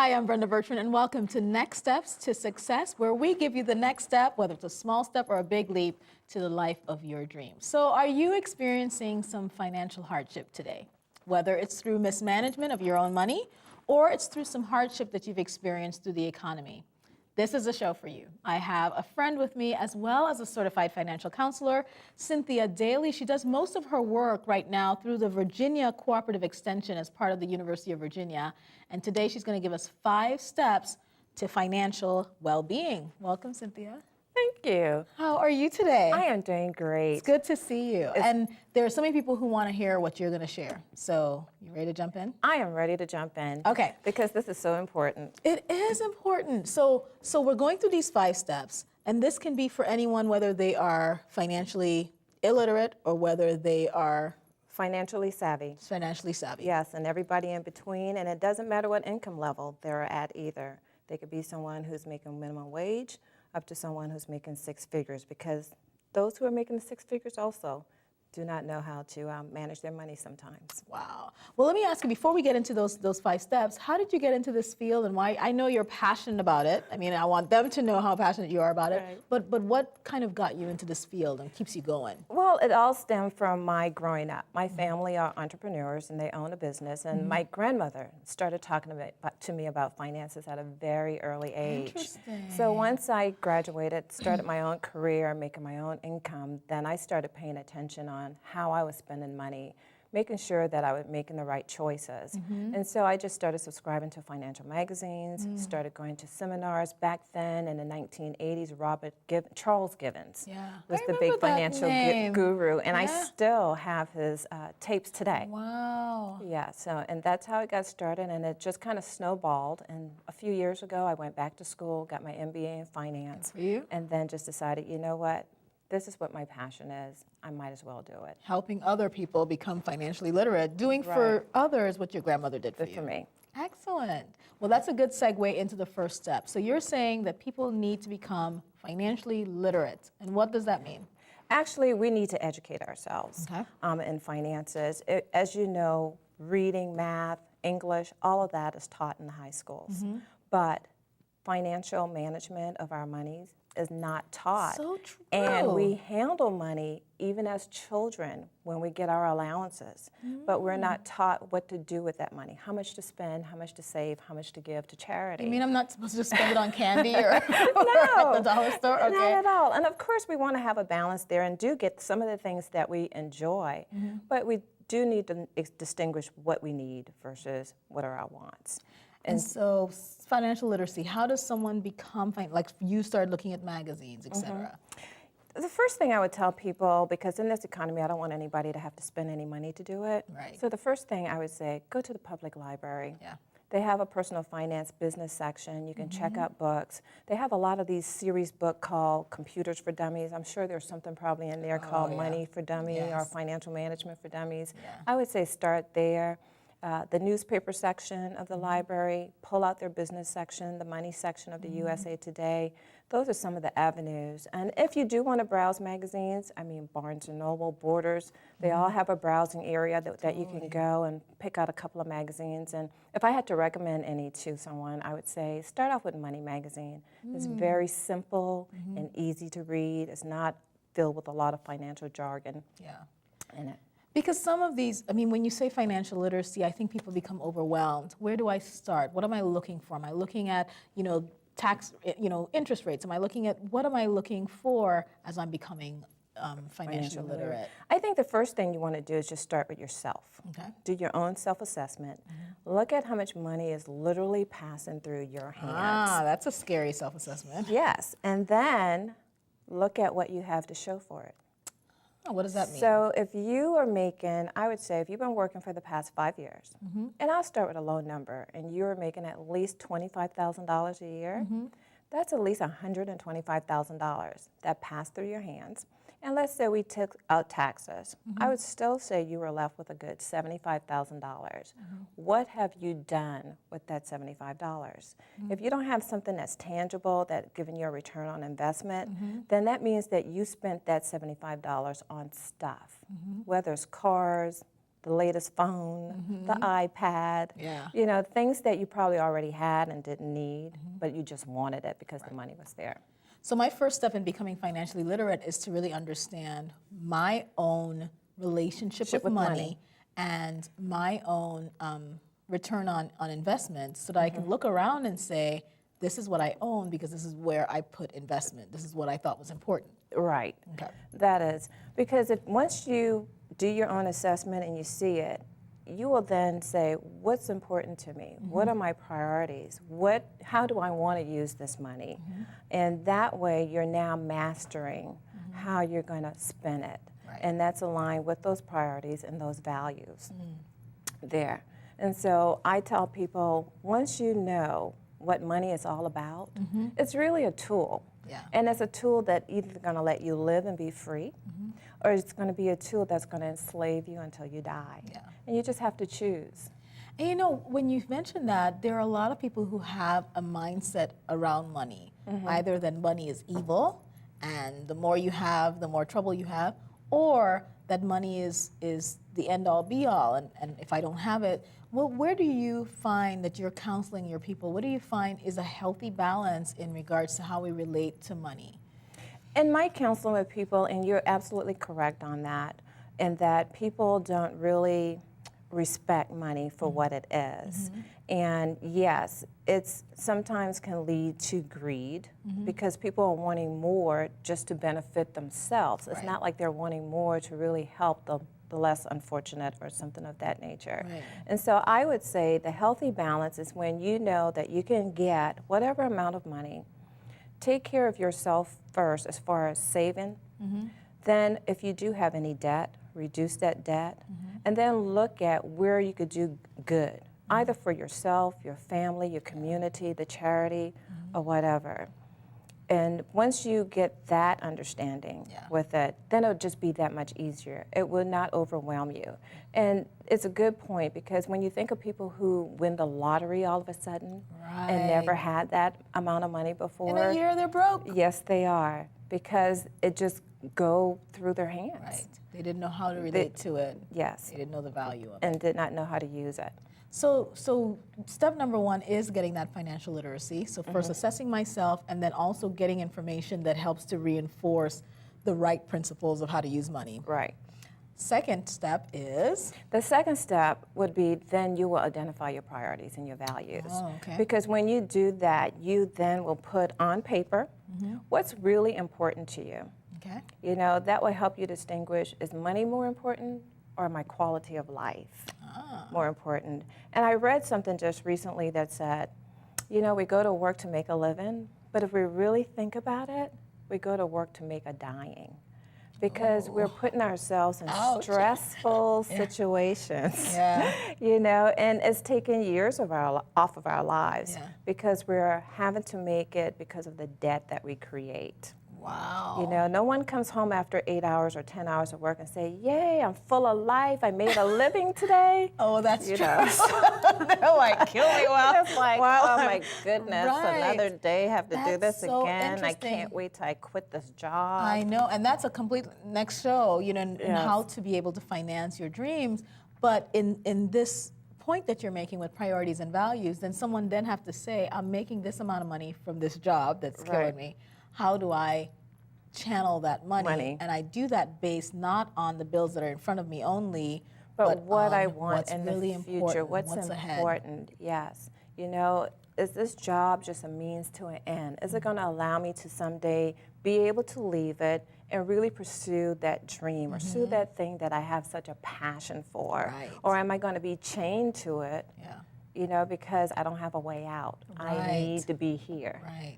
Hi, I'm Brenda Bertrand, and welcome to Next Steps to Success, where we give you the next step, whether it's a small step or a big leap, to the life of your dreams. So are you experiencing some financial hardship today? Whether it's through mismanagement of your own money, or it's through some hardship that you've experienced through the economy. This is a show for you. I have a friend with me as well as a certified financial counselor, Cynthia Daly. She does most of her work right now through the Virginia Cooperative Extension as part of the University of Virginia. And today she's going to give us 5 steps to financial well-being. Welcome, Cynthia. Thank you. How are you today? I am doing great. It's good to see you. And there are so many people who want to hear what you're going to share. So you ready to jump in? I am ready to jump in. Okay. Because this is so important. It is important. So we're going through these 5 steps, and this can be for anyone, whether they are financially illiterate or whether they are Financially savvy. financially savvy. Yes, and everybody in between, and it doesn't matter what income level they're at either. They could be someone who's making minimum wage up to someone who's making 6 figures, because those who are making the 6 figures also do not know how to manage their money sometimes. Wow. Well, let me ask you, before we get into those 5 steps, how did you get into this field and why? I know you're passionate about it. I mean, I want them to know how passionate you are about it. Right. But what kind of got you into this field and keeps you going? Well, it all stemmed from my growing up. My family are entrepreneurs and they own a business, and my grandmother started talking to me about finances at a very early age. Interesting. So once I graduated, started my own career, making my own income, then I started paying attention on how I was spending money, making sure that I was making the right choices. And so I just started subscribing to financial magazines, started going to seminars. Back then in the 1980s, Charles Givens was the big financial guru, and I still have his tapes today. Wow. Yeah, so, and that's how it got started, and it just kind of snowballed. And a few years ago, I went back to school, got my MBA in finance, and then just decided, you know what? This is what my passion is. I might as well do it. Helping other people become financially literate, doing for others what your grandmother did for you. For me. Excellent. Well, that's a good segue into the first step. So you're saying that people need to become financially literate. And what does that mean? Actually, we need to educate ourselves in finances. As you know, reading, math, English, all of that is taught in the high schools. But financial management of our monies is not taught. So true. And we handle money even as children when we get our allowances, but we're not taught what to do with that money, how much to spend, how much to save, how much to give to charity. You mean I'm not supposed to spend it on candy or, or No, at the dollar store? Okay. not at all. And of course we want to have a balance there and do get some of the things that we enjoy, but we do need to distinguish what we need versus what are our wants. And so financial literacy, how does someone become, like you started looking at magazines, et cetera? The first thing I would tell people, because in this economy, I don't want anybody to have to spend any money to do it. Right. So the first thing I would say, go to the public library. Yeah. They have a personal finance business section. You can check out books. They have a lot of these series book called Computers for Dummies. I'm sure there's something probably in there called Money for Dummies or Financial Management for Dummies. I would say start there. The newspaper section of the library, pull out their business section, the money section of the USA Today. Those are some of the avenues. And if you do want to browse magazines, I mean, Barnes & Noble, Borders, they all have a browsing area that you can go and pick out a couple of magazines. And if I had to recommend any to someone, I would say start off with Money Magazine. It's very simple and easy to read. It's not filled with a lot of financial jargon in it. Because some of these, I mean, when you say financial literacy, I think people become overwhelmed. Where do I start? What am I looking for? Am I looking at, tax, interest rates? Am I looking at, what am I looking for as I'm becoming financially literate? I think the first thing you want to do is just start with yourself. Okay. Do your own self-assessment. Look at how much money is literally passing through your hands. Ah, that's a scary self-assessment. Yes, and then look at what you have to show for it. Oh, what does that mean? So if you are making, I would say if you've been working for the past 5 years, and I'll start with a low number, and you're making at least $25,000 a year, that's at least $125,000 that passed through your hands. And let's say we took out taxes. I would still say you were left with a good $75,000. What have you done with that $75? If you don't have something that's tangible, that's giving you a return on investment, then that means that you spent that $75 on stuff, whether it's cars, the latest phone, the iPad, you know, things that you probably already had and didn't need, but you just wanted it because the money was there. So my first step in becoming financially literate is to really understand my own relationship with money and my own return on investment, so that I can look around and say, this is what I own because this is where I put investment. This is what I thought was important. Right. Okay. That is. Because if once you do your own assessment and you see it, you will then say, what's important to me? What are my priorities? How do I want to use this money? And that way you're now mastering how you're going to spend it. Right. And that's aligned with those priorities and those values there. And so I tell people, once you know what money is all about, it's really a tool. Yeah. And it's a tool that either going to let you live and be free, or it's going to be a tool that's going to enslave you until you die. Yeah. And you just have to choose. And you know, when you mentioned that, there are a lot of people who have a mindset around money, either that money is evil, and the more you have, the more trouble you have, or that money is the end-all be-all, and if I don't have it, well, where do you find that you're counseling your people? What do you find is a healthy balance in regards to how we relate to money? In my counseling with people, and you're absolutely correct on that, in that people don't really respect money for what it is. And yes, it's sometimes can lead to greed because people are wanting more just to benefit themselves. It's not like they're wanting more to really help the less unfortunate or something of that nature. Right. And so I would say the healthy balance is when you know that you can get whatever amount of money, take care of yourself first as far as saving. Then if you do have any debt, reduce that debt, and then look at where you could do good, either for yourself, your family, your community, the charity, or whatever. And once you get that understanding with it, then it'll just be that much easier. It will not overwhelm you. And it's a good point, because when you think of people who win the lottery all of a sudden and never had that amount of money before. In a year, they're broke. Yes, they are, because it just go through their hands. Right. They didn't know how to relate to it. Yes. They didn't know the value of it. And did not know how to use it. So step number one is getting that financial literacy. So first assessing myself, and then also getting information that helps to reinforce the right principles of how to use money. Right. Second step is? The second step would be then you will identify your priorities and your values. Oh, okay. Because when you do that, you then will put on paper what's really important to you. Okay. You know, that will help you distinguish, is money more important or my quality of life more important? And I read something just recently that said, you know, we go to work to make a living, but if we really think about it, we go to work to make a dying. Because we're putting ourselves in stressful situations, you know, and it's taking years off of our lives because we're having to make it because of the debt that we create. Wow. You know, no one comes home after 8 hours or 10 hours of work and say, yay, I'm full of life, I made a living today. Oh, that's you true. Know. They're like, kill me while. It's like, oh my goodness, another day, have to do this so again. I can't wait till I quit this job. I know, and that's a complete next show, you know, in how to be able to finance your dreams. But in this point that you're making with priorities and values, then someone then have to say, I'm making this amount of money from this job that's killing me. How do I channel that money? And I do that based not on the bills that are in front of me only, but what I want what's in really the future, what's ahead. important. Yes. You know, is this job just a means to an end? Is it going to allow me to someday be able to leave it and really pursue that dream or pursue that thing that I have such a passion for? Right. Or am I going to be chained to it, you know, because I don't have a way out? I need to be here. Right.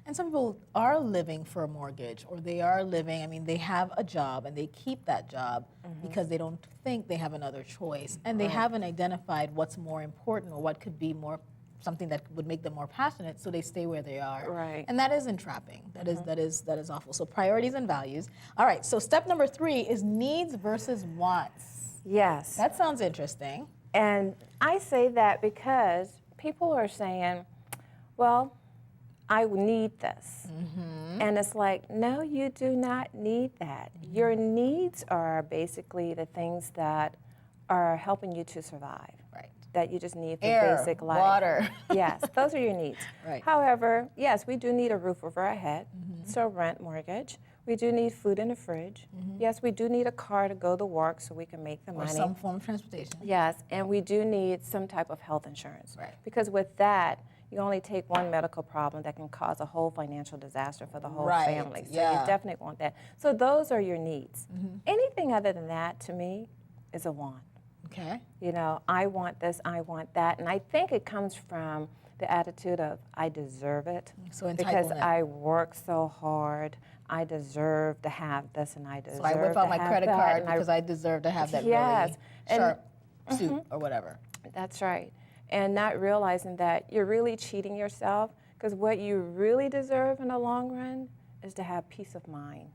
And some people are living for a mortgage, or they are living, I mean, they have a job and they keep that job because they don't think they have another choice. And they haven't identified what's more important or what could be more, something that would make them more passionate, so they stay where they are. Right. And that is entrapping. That is awful. So priorities and values. All right, so step number 3 is needs versus wants. Yes. That sounds interesting. And I say that because people are saying, well, I need this. And it's like, no, you do not need that. Your needs are basically the things that are helping you to survive. Right. That you just need for Air, basic life. water. Yes, those are your needs. Right. However, yes, we do need a roof over our head, so rent, mortgage. We do need food in the fridge. Yes, we do need a car to go to work so we can make the money. Or some form of transportation. Yes, and we do need some type of health insurance. Right. Because with that, you only take one medical problem that can cause a whole financial disaster for the whole family. So you definitely want that. So those are your needs. Anything other than that, to me, is a want. Okay. You know, I want this, I want that. And I think it comes from the attitude of, I deserve it. So entitlement. Because I work so hard. I deserve to have this, and I deserve to have that. So I whip out my credit card because I deserve to have that really sharp suit or whatever. That's right. And not realizing that you're really cheating yourself, because what you really deserve in the long run is to have peace of mind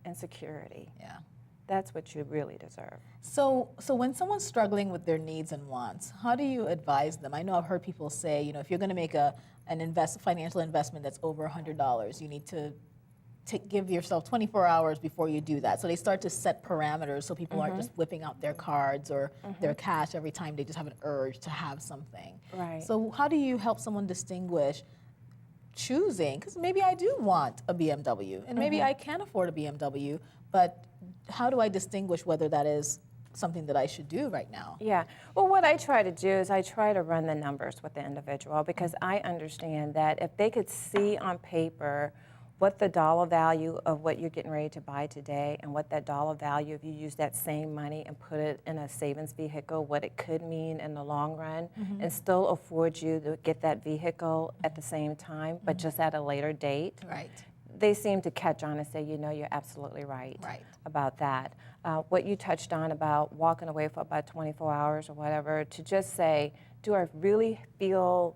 and security. Yeah. That's what you really deserve. So when someone's struggling with their needs and wants, how do you advise them? I know I've heard people say, you know, if you're going to make an financial investment that's over $100, you need to give yourself 24 hours before you do that. So they start to set parameters so people aren't just whipping out their cards or their cash every time they just have an urge to have something. Right. So how do you help someone distinguish choosing, because maybe I do want a BMW and maybe I can afford a BMW, but how do I distinguish whether that is something that I should do right now? Yeah. Well, what I try to do is I try to run the numbers with the individual, because I understand that if they could see on paper what the dollar value of what you're getting ready to buy today and what that dollar value, if you use that same money and put it in a savings vehicle, what it could mean in the long run, and still afford you to get that vehicle at the same time, but just at a later date. Right. They seem to catch on and say, you know, you're absolutely right about that. What you touched on about walking away for about 24 hours or whatever, to just say, do I really feel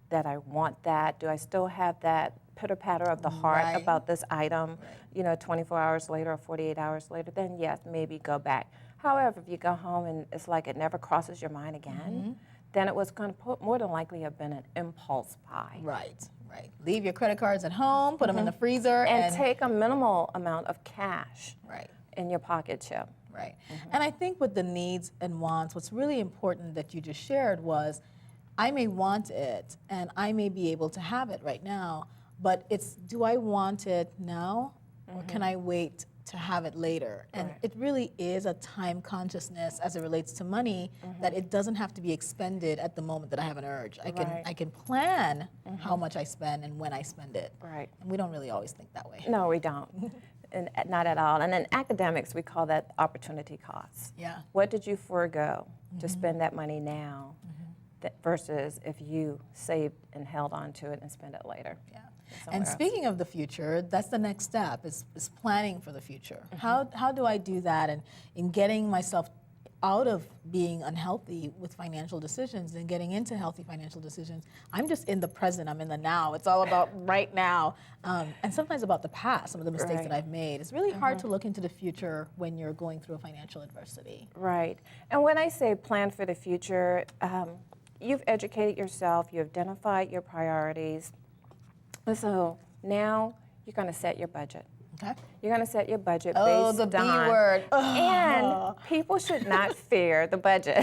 that I want that? Do I still have that pitter-patter of the heart about this item, you know, 24 hours later or 48 hours later? Then yes, maybe go back. However, if you go home and it's like it never crosses your mind again, then it was going to more than likely have been an impulse buy. Right. Leave your credit cards at home, put them in the freezer, and take a minimal amount of cash in your pocket chip. Right. And I think with the needs and wants, what's really important that you just shared was, I may want it and I may be able to have it right now, but it's, do I want it now or can I wait to have it later? And it really is a time consciousness as it relates to money, that it doesn't have to be expended at the moment that I have an urge. I can plan how much I spend and when I spend it. Right. And we don't really always think that way. No, we don't. And not at all. And in academics, we call that opportunity costs. Yeah. What did you forego to spend that money now versus if you saved and held on to it and spend it later? Yeah. And speaking of the future, that's the next step, is planning for the future. How do I do that in getting myself out of being unhealthy with financial decisions and getting into healthy financial decisions? I'm just in the present, I'm in the now. It's all about right now. And sometimes about the past, some of the mistakes that I've made. It's really hard to look into the future when you're going through a financial adversity. Right. And when I say plan for the future, you've educated yourself, you identified your priorities. And so now you're going to set your budget. Okay. You're going to set your budget based on... Oh, the B word. And people should not fear the budget.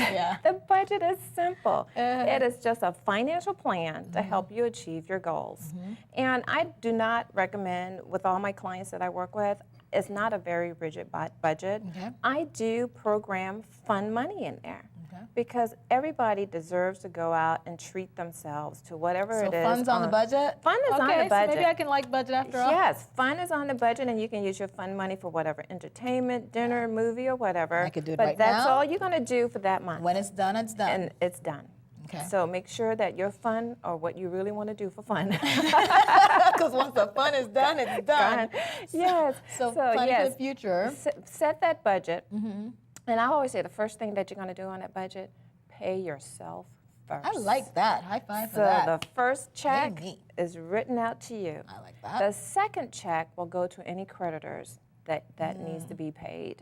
The budget is simple. It is just a financial plan to help you achieve your goals. And I do not recommend, with all my clients that I work with, it's not a very rigid budget. I do program fun money in there. Because everybody deserves to go out and treat themselves to whatever it is. So fun's on the budget? Fun is on the budget. So maybe I can like budget after all? Yes, fun is on the budget, and you can use your fun money for whatever, entertainment, dinner, movie, or whatever. I could do it right now. But that's all you're going to do for that month. When it's done, it's done. And it's done. Okay. So make sure that your fun, or what you really want to do for fun. Because once the fun is done, it's done. Yes. So planning for the future. Set that budget. And I always say the first thing that you're going to do on that budget, pay yourself first. I like that. High five for that. So the first check is written out to you. I like that. The second check will go to any creditors that needs to be paid.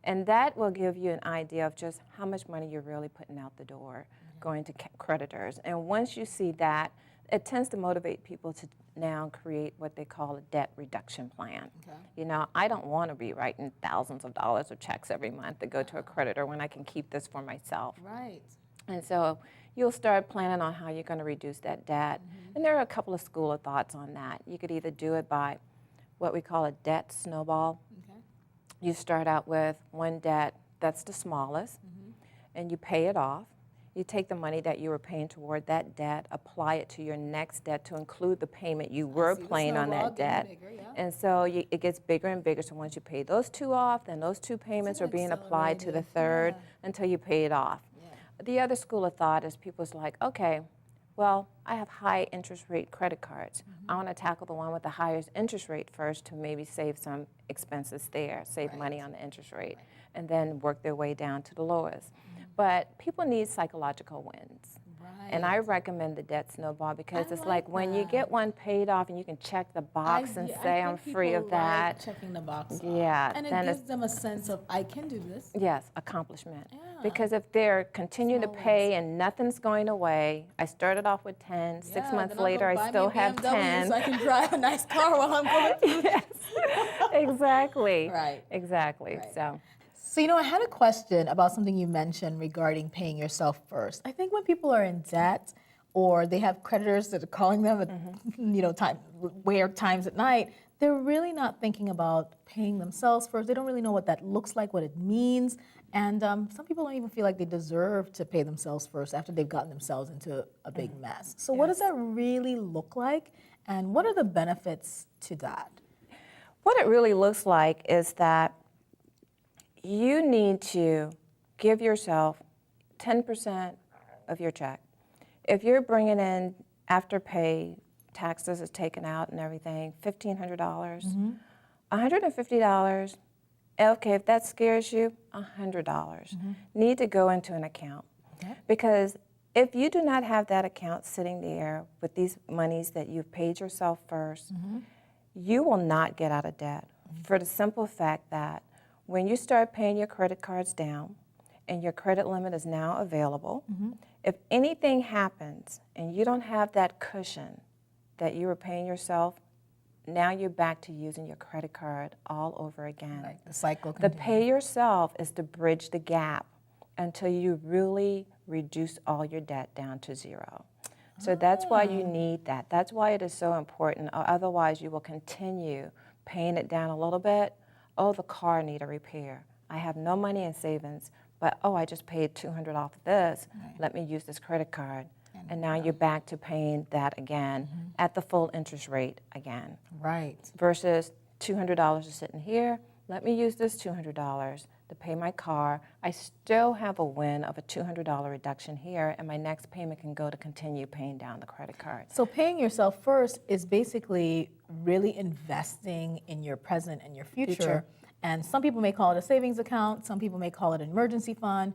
And that will give you an idea of just how much money you're really putting out the door going to creditors. And once you see that, it tends to motivate people to now create what they call a debt reduction plan. Okay. You know, I don't want to be writing thousands of dollars of checks every month to go to a creditor when I can keep this for myself. Right. And so you'll start planning on how you're going to reduce that debt. And there are a couple of school of thoughts on that. You could either do it by what we call a debt snowball. Okay. You start out with one debt that's the smallest, and you pay it off. You take the money that you were paying toward that debt, apply it to your next debt to include the payment you were paying on that debt. Bigger, yeah. And so it gets bigger and bigger. So once you pay those two off, then those two payments are being applied to the third until you pay it off. Yeah. The other school of thought is people's like, okay, well, I have high interest rate credit cards. I want to tackle the one with the highest interest rate first to maybe save some expenses there, save money on the interest rate, and then work their way down to the lowest. But people need psychological wins. Right. And I recommend the debt snowball because it's like when you that. get one paid off and you can check the box and say I'm free of that. Checking the box. Yeah. And it then gives them a sense of I can do this. yes, accomplishment. Yeah. Because if they're continuing to Small pay and nothing's going away, I started off with 10, 6 Yeah, months then I'll later go buy I me still a have BMW 10. So I can drive a nice car while I'm going through. Yes, exactly. Right. Exactly. Right. So, So, I had a question about something you mentioned regarding paying yourself first. I think when people are in debt or they have creditors that are calling them at weird times at night, they're really not thinking about paying themselves first. They don't really know what that looks like, what it means. And some people don't even feel like they deserve to pay themselves first after they've gotten themselves into a big mess. So what does that really look like? And what are the benefits to that? what it really looks like is that you need to give yourself 10% of your check. If you're bringing in after pay, taxes is taken out and everything, $1,500, $150, okay, if that scares you, $100 need to go into an account. Okay. Because if you do not have that account sitting there with these monies that you've paid yourself first, you will not get out of debt for the simple fact that when you start paying your credit cards down and your credit limit is now available, if anything happens and you don't have that cushion that you were paying yourself, now you're back to using your credit card all over again. Right, the cycle The continues. pay yourself is to bridge the gap until you really reduce all your debt down to zero. So that's why you need that. That's why it is so important. Otherwise, you will continue paying it down a little bit. Oh, the car need a repair. I have no money in savings, but oh, I just paid $200 off of this. Let me use this credit card. And now you're back to paying that again at the full interest rate again. Right. Versus $200 is sitting here. Let me use this $200 to pay my car. I still have a win of a $200 reduction here, and my next payment can go to continue paying down the credit card. So paying yourself first is basically really investing in your present and your future. And some people may call it a savings account. Some people may call it an emergency fund.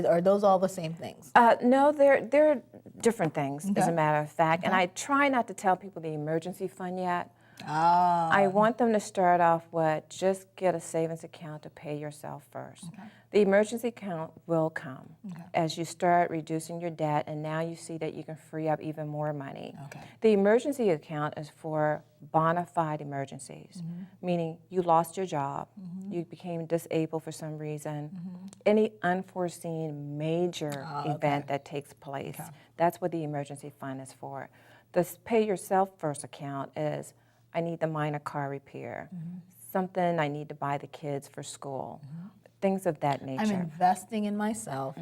Are those all the same things? No, they're different things, as a matter of fact. And I try not to tell people the emergency fund yet. I want them to start off with just get a savings account to pay yourself first. The emergency account will come as you start reducing your debt, and now you see that you can free up even more money. The emergency account is for bona fide emergencies, meaning you lost your job, you became disabled for some reason, any unforeseen major event that takes place. That's what the emergency fund is for. The pay yourself first account is I need the minor car repair, something I need to buy the kids for school, things of that nature. I'm investing in myself,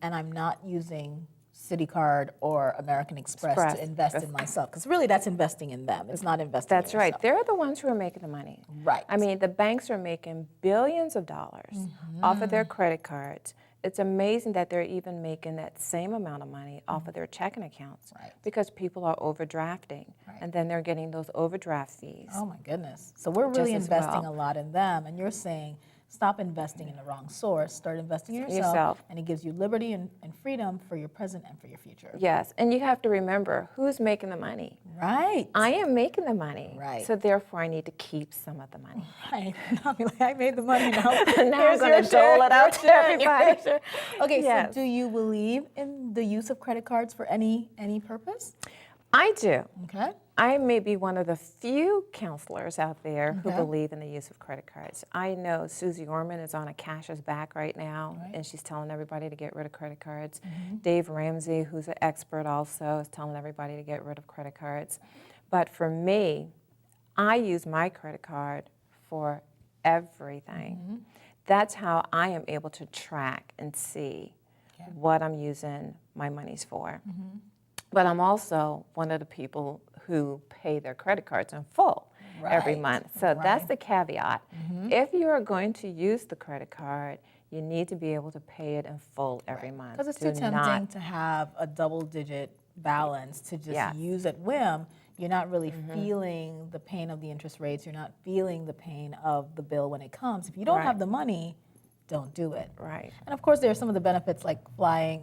and I'm not using Citi Card or American Express to invest in myself, because really that's investing in them. It's not investing in yourself. That's right. They're the ones who are making the money. Right. I mean, the banks are making billions of dollars off of their credit cards. It's amazing that they're even making that same amount of money off of their checking accounts because people are overdrafting, and then they're getting those overdraft fees. Oh my goodness. So we're really Just as investing well. a lot in them, and you're saying stop investing in the wrong source, start investing in yourself. And it gives you liberty and freedom for your present and for your future. Yes, and you have to remember who's making the money. Right. I am making the money. Right. So therefore I need to keep some of the money. Right. I'll be like, I made the money now. Now I'm going to dole it out to everybody. Okay, Yes. so do you believe in the use of credit cards for any purpose? I do. Okay. I may be one of the few counselors out there who Okay. believe in the use of credit cards. I know Susie Orman is on a cash's back right now, Right. and she's telling everybody to get rid of credit cards. Dave Ramsey, who's an expert also, is telling everybody to get rid of credit cards. But for me, I use my credit card for everything. That's how I am able to track and see what I'm using my monies for. But I'm also one of the people who pay their credit cards in full every Right. month. So that's Right. the caveat. If you are going to use the credit card, you need to be able to pay it in full every month. Because it's Do too tempting not- to have a double-digit balance to just Yes. use at whim. You're not really feeling the pain of the interest rates. You're not feeling the pain of the bill when it comes. If you don't Right. have the money, don't do it. Right. And of course, there are some of the benefits like flying,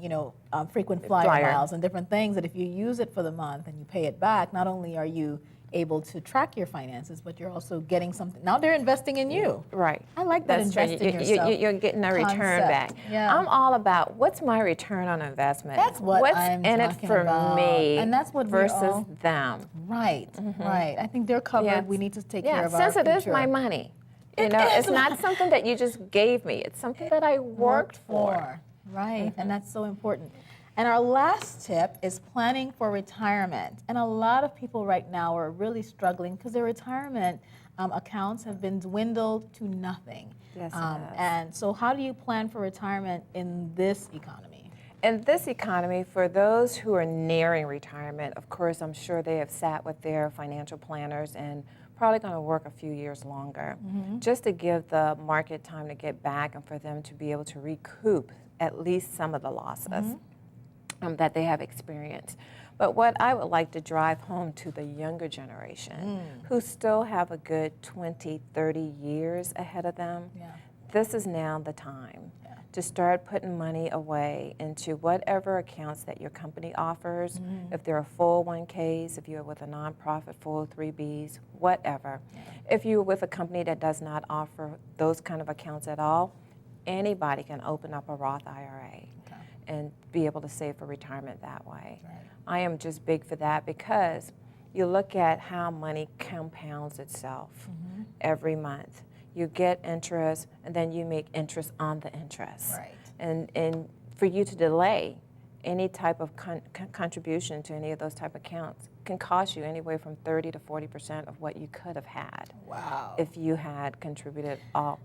frequent flyer Flyer. miles and different things that if you use it for the month and you pay it back, not only are you able to track your finances, but you're also getting something. Now they're investing in you. Right. I like that That's true. invest in yourself You're getting a return back. concept. Yeah. I'm all about what's my return on investment? That's what what's I'm in it talking for about. me And that's what we versus all- them. Right, right. I think they're covered. Yes. We need to take Yeah, care of our since it is future. my money. You It know, is it's not something that you just gave me. It's something that I worked for. Right, and that's so important. And our last tip is planning for retirement. And a lot of people right now are really struggling because their retirement accounts have been dwindled to nothing. Yes, it has. And so how do you plan for retirement in this economy? In this economy, for those who are nearing retirement, of course, I'm sure they have sat with their financial planners and probably going to work a few years longer just to give the market time to get back and for them to be able to recoup at least some of the losses that they have experienced. But what I would like to drive home to the younger generation who still have a good 20, 30 years ahead of them, this is now the time to start putting money away into whatever accounts that your company offers. If there are 401ks, if you're with a nonprofit, 403bs, whatever. If you're with a company that does not offer those kind of accounts at all, anybody can open up a Roth IRA and be able to save for retirement that way. I am just big for that because you look at how money compounds itself every month. You get interest, and then you make interest on the interest. Right. And for you to delay any type of contribution to any of those type of accounts can cost you anywhere from 30 to 40% of what you could have had if you had contributed all.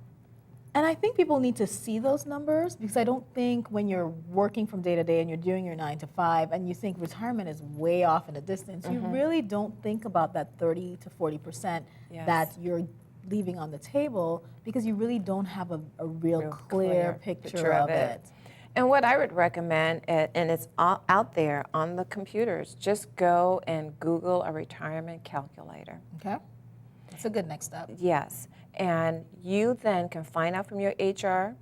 And I think people need to see those numbers because I don't think when you're working from day to day and you're doing your 9 to 5 and you think retirement is way off in the distance, you really don't think about that 30 to 40% that you're leaving on the table because you really don't have a real clear picture of it. And what I would recommend, and it's all out there on the computers, just go and Google a retirement calculator. Okay. That's a good next step. Yes. And you then can find out from your HR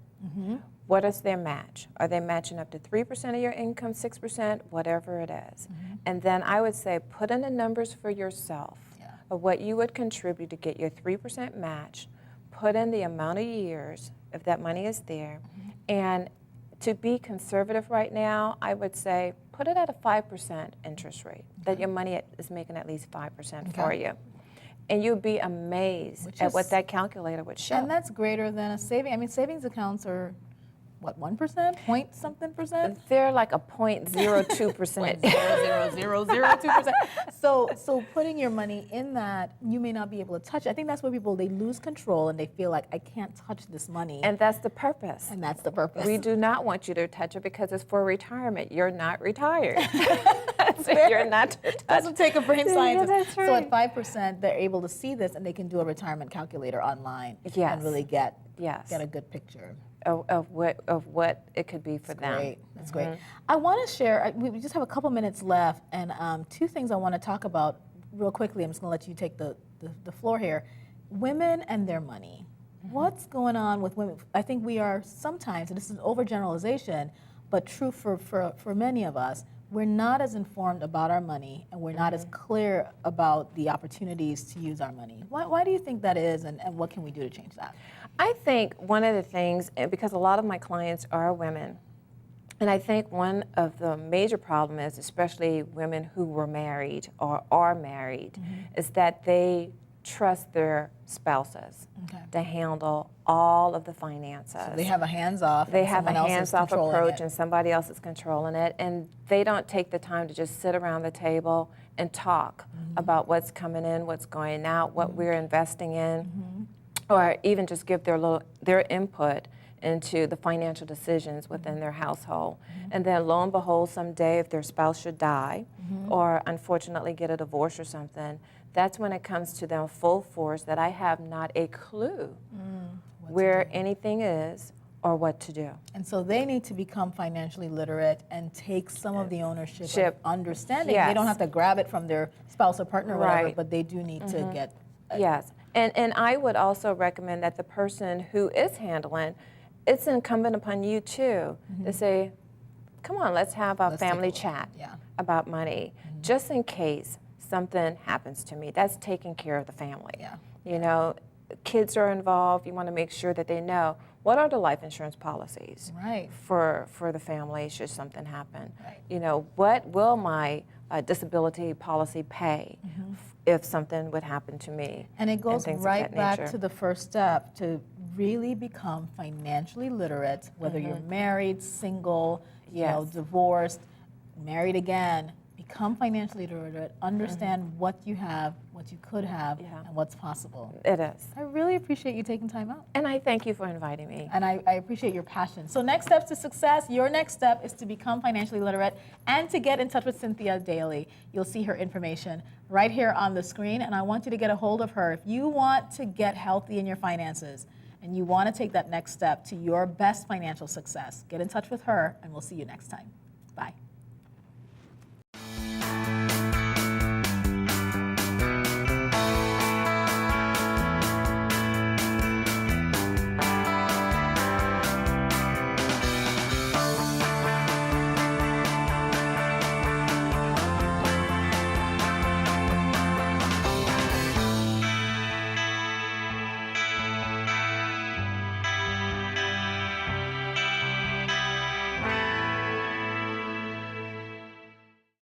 what is their match. Are they matching up to 3% of your income, 6%, whatever it is? And then I would say put in the numbers for yourself of what you would contribute to get your 3% match, put in the amount of years, if that money is there, and to be conservative right now, I would say put it at a 5% interest rate, that your money is making at least 5% for you. And you'd be amazed at what that calculator would show. And that's greater than a saving. I mean, savings accounts are, what, 1%? Point something percent? They're like a 0.02%. 0.00002%. So putting your money in that, you may not be able to touch it. I think that's where people, they lose control and they feel like, I can't touch this money. And that's the purpose. And that's the purpose. We do not want you to touch it because it's for retirement. You're not retired. So you're not to touch. Doesn't take a brain scientist. that's So right. at 5%, they're able to see this and they can do a retirement calculator online and really get a good picture. Of what it could be for them. Great. That's great. I want to share, we just have a couple minutes left, and two things I want to talk about real quickly. I'm just going to let you take the floor here. Women and their money. What's going on with women? I think we are sometimes, and this is overgeneralization, but true for many of us, we're not as informed about our money and we're not as clear about the opportunities to use our money. Why do you think that is, and what can we do to change that? I think one of the things, because a lot of my clients are women, And I think one of the major problems is, especially women who were married or are married, is that they trust their spouses to handle all of the finances. So they have a hands-off. They have a hands-off approach and somebody else is controlling it, and they don't take the time to just sit around the table and talk about what's coming in, what's going out, what we're investing in, or even just give their input into the financial decisions within their household. And then lo and behold, someday if their spouse should die or unfortunately get a divorce or something, that's when it comes to them full force that I have not a clue where anything is or what to do. And so they need to become financially literate and take some of the ownership of understanding. Yes. They don't have to grab it from their spouse or partner or whatever, but they do need to get Yes, and I would also recommend that the person who is handling, it's incumbent upon you too to say, come on, let's have a family chat about money, just in case something happens to me. That's taking care of the family. You know, kids are involved. You want to make sure that they know what are the life insurance policies for the family should something happen. You know, what will my disability policy pay if something would happen to me? And it goes right back to the first step, to really become financially literate, whether you're married, single, you know, divorced, married again. Become financially literate, understand what you have, what you could have, and what's possible. It is. I really appreciate you taking time out. And I thank you for inviting me. And I appreciate your passion. So next steps to success, your next step is to become financially literate and to get in touch with Cynthia Daly. You'll see her information right here on the screen, and I want you to get a hold of her. If you want to get healthy in your finances and you want to take that next step to your best financial success, get in touch with her, and we'll see you next time. Bye.